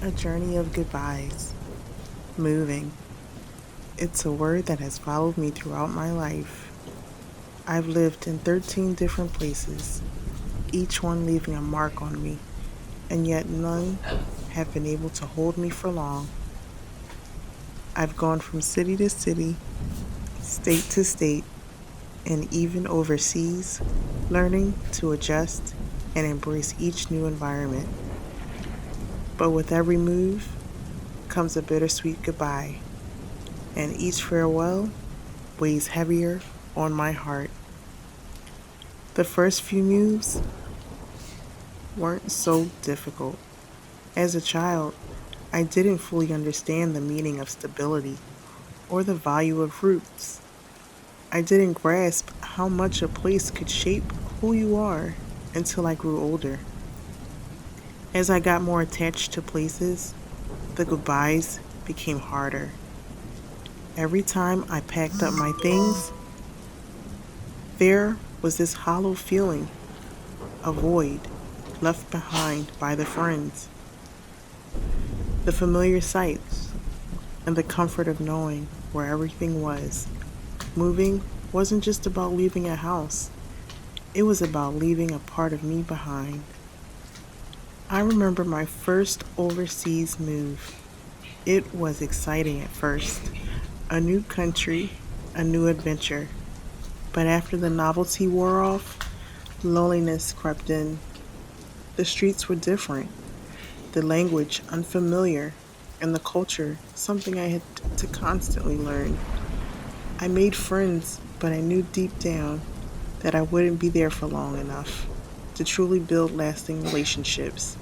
A journey of goodbyes. Moving. It's a word that has followed me throughout my life. I've lived in 13 different places, each one leaving a mark on me, and yet none have been able to hold me for long. I've gone from city to city, state to state, and even overseas, learning to adjust and embrace each new environment. But with every move comes a bittersweet goodbye, and each farewell weighs heavier on my heart. The first few moves weren't so difficult. As a child, I didn't fully understand the meaning of stability or the value of roots. I didn't grasp how much a place could shape who you are until I grew older. As I got more attached to places, the goodbyes became harder. Every time I packed up my things, there was this hollow feeling, a void left behind by the friends, the familiar sights, and the comfort of knowing where everything was. Moving wasn't just about leaving a house, it was about leaving a part of me behind. I remember my first overseas move. It was exciting at first, a new country, a new adventure. But after the novelty wore off, loneliness crept in. The streets were different, the language unfamiliar, and the culture something I had to constantly learn. I made friends, but I knew deep down that I wouldn't be there for long enough to truly build lasting relationships.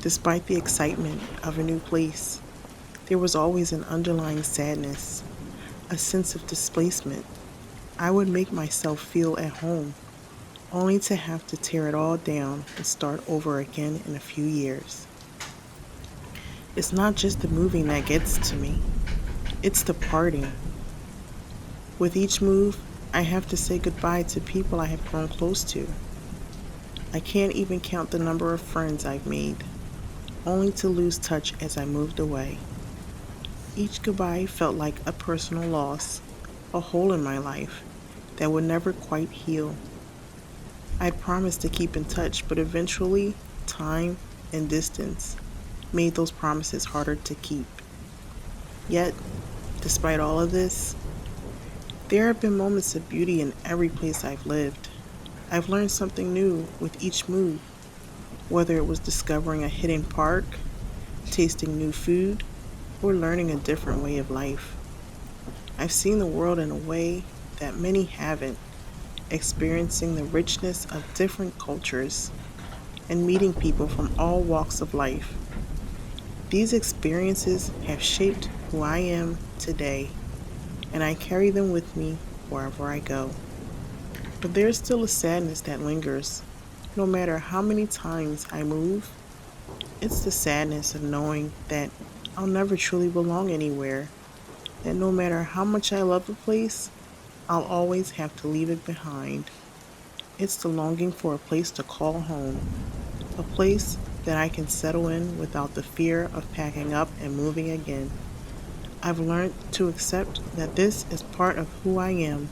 Despite the excitement of a new place, there was always an underlying sadness, a sense of displacement. I would make myself feel at home, only to have to tear it all down and start over again in a few years. It's not just the moving that gets to me, it's the parting. With each move, I have to say goodbye to people I have grown close to. I can't even count the number of friends I've made, only to lose touch as I moved away. Each goodbye felt like a personal loss, a hole in my life that would never quite heal. I'd promised to keep in touch, but eventually, time and distance made those promises harder to keep. Yet, despite all of this, there have been moments of beauty in every place I've lived. I've learned something new with each move, whether it was discovering a hidden park, tasting new food, or learning a different way of life. I've seen the world in a way that many haven't, experiencing the richness of different cultures and meeting people from all walks of life. These experiences have shaped who I am today, and I carry them with me wherever I go. But there's still a sadness that lingers. No matter how many times I move, it's the sadness of knowing that I'll never truly belong anywhere, that no matter how much I love a place, I'll always have to leave it behind. It's the longing for a place to call home, a place that I can settle in without the fear of packing up and moving again. I've learned to accept that this is part of who I am,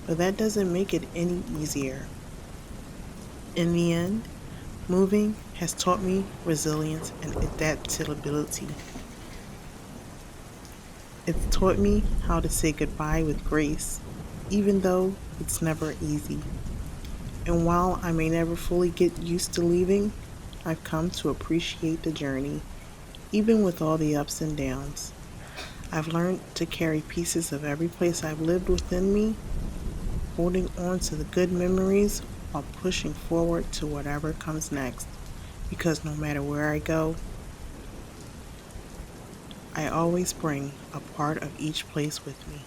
but that doesn't make it any easier. In the end, moving has taught me resilience and adaptability. It's taught me how to say goodbye with grace, even though it's never easy. And while I may never fully get used to leaving, I've come to appreciate the journey, even with all the ups and downs. I've learned to carry pieces of every place I've lived within me, holding on to the good memories while pushing forward to whatever comes next. Because no matter where I go, I always bring a part of each place with me.